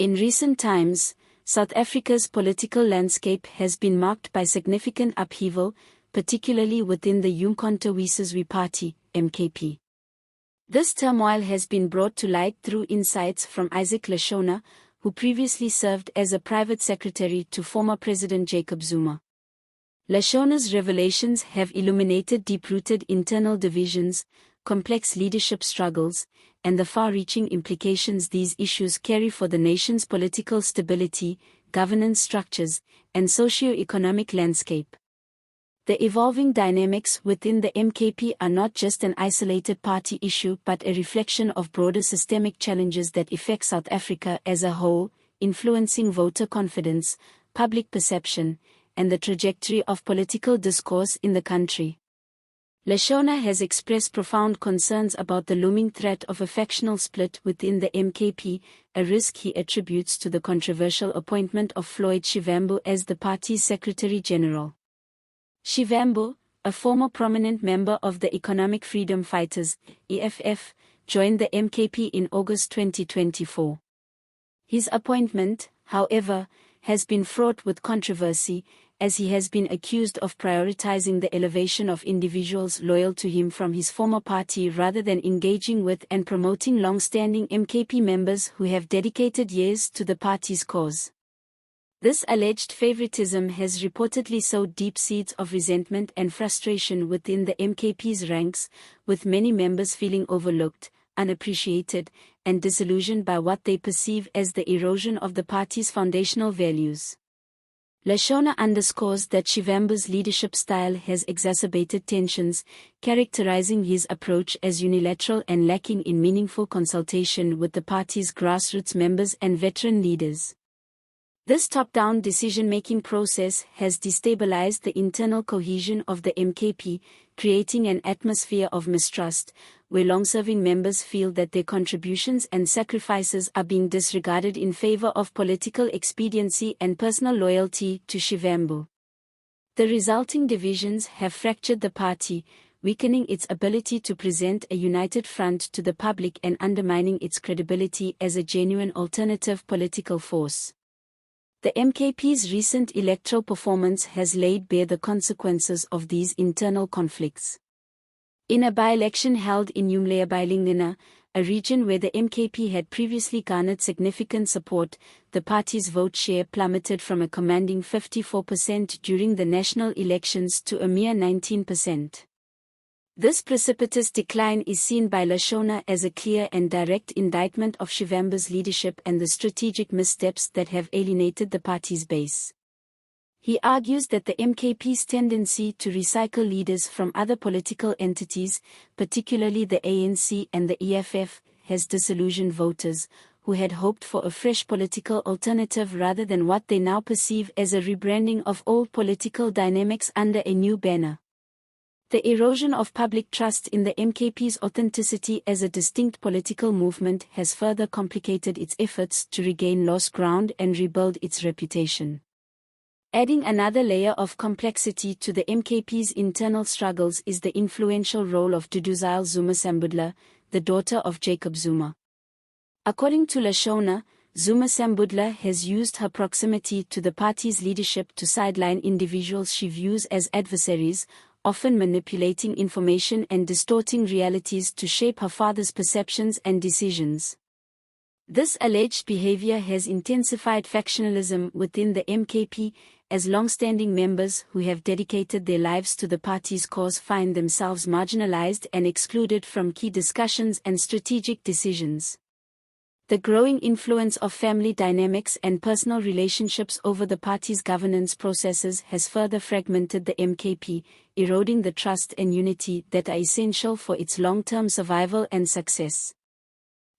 In recent times, South Africa's political landscape has been marked by significant upheaval, particularly within the uMkhonto weSizwe party, MKP. This turmoil has been brought to light through insights from Leshona, who previously served as a private secretary to former President Jacob Zuma. Leshona's revelations have illuminated deep-rooted internal divisions, complex leadership struggles, and the far-reaching implications these issues carry for the nation's political stability, governance structures, and socio-economic landscape. The evolving dynamics within the MKP are not just an isolated party issue but a reflection of broader systemic challenges that affect South Africa as a whole, influencing voter confidence, public perception, and the trajectory of political discourse in the country. Leshona has expressed profound concerns about the looming threat of a factional split within the MKP, a risk he attributes to the controversial appointment of Floyd Shivambu as the party's Secretary General. Shivambu, a former prominent member of the Economic Freedom Fighters, EFF, joined the MKP in August 2024. His appointment, however, has been fraught with controversy, as he has been accused of prioritizing the elevation of individuals loyal to him from his former party rather than engaging with and promoting long-standing MKP members who have dedicated years to the party's cause. This alleged favoritism has reportedly sowed deep seeds of resentment and frustration within the MKP's ranks, with many members feeling overlooked, unappreciated, and disillusioned by what they perceive as the erosion of the party's foundational values. Leshona underscores that Shivambu's leadership style has exacerbated tensions, characterizing his approach as unilateral and lacking in meaningful consultation with the party's grassroots members and veteran leaders. This top-down decision-making process has destabilized the internal cohesion of the MKP, creating an atmosphere of mistrust, where long-serving members feel that their contributions and sacrifices are being disregarded in favor of political expediency and personal loyalty to Shivambu. The resulting divisions have fractured the party, weakening its ability to present a united front to the public and undermining its credibility as a genuine alternative political force. The MKP's recent electoral performance has laid bare the consequences of these internal conflicts. In a by-election held in uMkhonto, a region where the MKP had previously garnered significant support, the party's vote share plummeted from a commanding 54% during the national elections to a mere 19%. This precipitous decline is seen by Leshona as a clear and direct indictment of Shivambu's leadership and the strategic missteps that have alienated the party's base. He argues that the MKP's tendency to recycle leaders from other political entities, particularly the ANC and the EFF, has disillusioned voters, who had hoped for a fresh political alternative rather than what they now perceive as a rebranding of old political dynamics under a new banner. The erosion of public trust in the MKP's authenticity as a distinct political movement has further complicated its efforts to regain lost ground and rebuild its reputation. Adding another layer of complexity to the MKP's internal struggles is the influential role of Duduzile Zuma-Sambudla, the daughter of Jacob Zuma. According to Leshona, Zuma-Sambudla has used her proximity to the party's leadership to sideline individuals she views as adversaries, often manipulating information and distorting realities to shape her father's perceptions and decisions. This alleged behavior has intensified factionalism within the MKP, as long-standing members who have dedicated their lives to the party's cause find themselves marginalized and excluded from key discussions and strategic decisions. The growing influence of family dynamics and personal relationships over the party's governance processes has further fragmented the MKP, eroding the trust and unity that are essential for its long-term survival and success.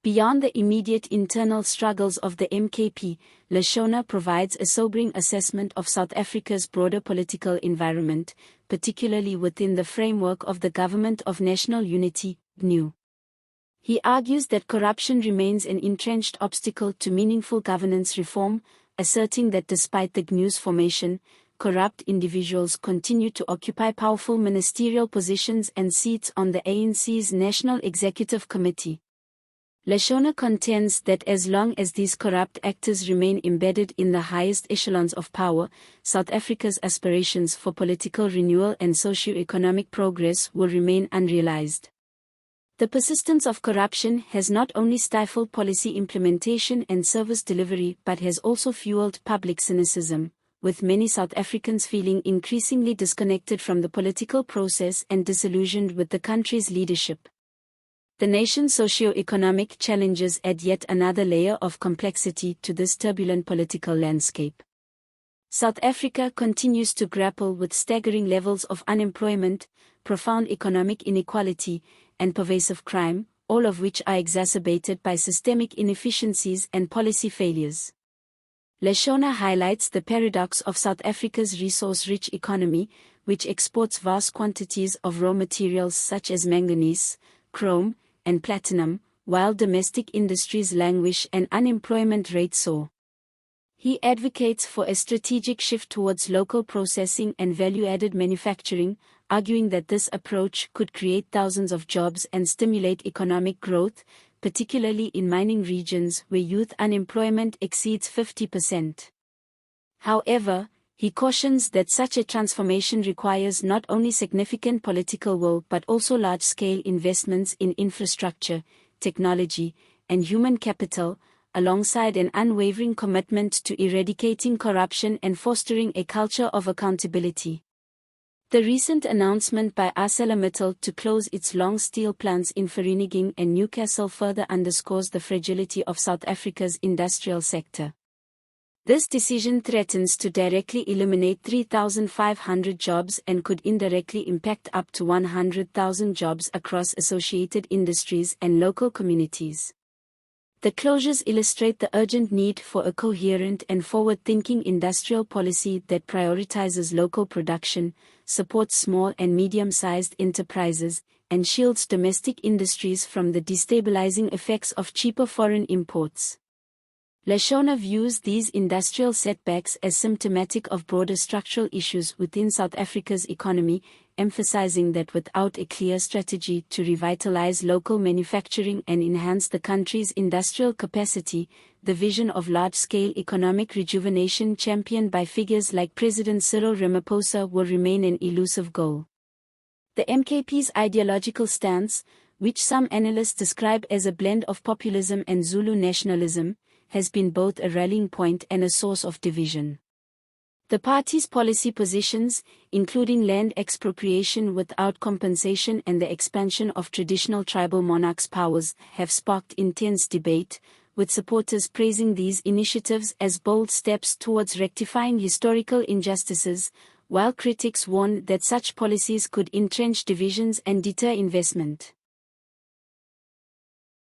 Beyond the immediate internal struggles of the MKP, Leshona provides a sobering assessment of South Africa's broader political environment, particularly within the framework of the Government of National Unity, GNU. He argues that corruption remains an entrenched obstacle to meaningful governance reform, asserting that despite the GNU's formation, corrupt individuals continue to occupy powerful ministerial positions and seats on the ANC's National Executive Committee. Leshona contends that as long as these corrupt actors remain embedded in the highest echelons of power, South Africa's aspirations for political renewal and socio-economic progress will remain unrealized. The persistence of corruption has not only stifled policy implementation and service delivery but has also fueled public cynicism, with many South Africans feeling increasingly disconnected from the political process and disillusioned with the country's leadership. The nation's socio-economic challenges add yet another layer of complexity to this turbulent political landscape. South Africa continues to grapple with staggering levels of unemployment, profound economic inequality, and pervasive crime, all of which are exacerbated by systemic inefficiencies and policy failures. Leshona highlights the paradox of South Africa's resource-rich economy, which exports vast quantities of raw materials such as manganese, chrome, and platinum, while domestic industries languish and unemployment rates soar. He advocates for a strategic shift towards local processing and value-added manufacturing, arguing that this approach could create thousands of jobs and stimulate economic growth, particularly in mining regions where youth unemployment exceeds 50%. However, he cautions that such a transformation requires not only significant political will but also large-scale investments in infrastructure, technology, and human capital, alongside an unwavering commitment to eradicating corruption and fostering a culture of accountability. The recent announcement by ArcelorMittal to close its long steel plants in Vereeniging and Newcastle further underscores the fragility of South Africa's industrial sector. This decision threatens to directly eliminate 3,500 jobs and could indirectly impact up to 100,000 jobs across associated industries and local communities. The closures illustrate the urgent need for a coherent and forward-thinking industrial policy that prioritizes local production, supports small and medium-sized enterprises, and shields domestic industries from the destabilizing effects of cheaper foreign imports. Leshona views these industrial setbacks as symptomatic of broader structural issues within South Africa's economy, emphasizing that without a clear strategy to revitalize local manufacturing and enhance the country's industrial capacity, the vision of large-scale economic rejuvenation championed by figures like President Cyril Ramaphosa will remain an elusive goal. The MKP's ideological stance, which some analysts describe as a blend of populism and Zulu nationalism, has been both a rallying point and a source of division. The party's policy positions, including land expropriation without compensation and the expansion of traditional tribal monarchs' powers, have sparked intense debate, with supporters praising these initiatives as bold steps towards rectifying historical injustices, while critics warn that such policies could entrench divisions and deter investment.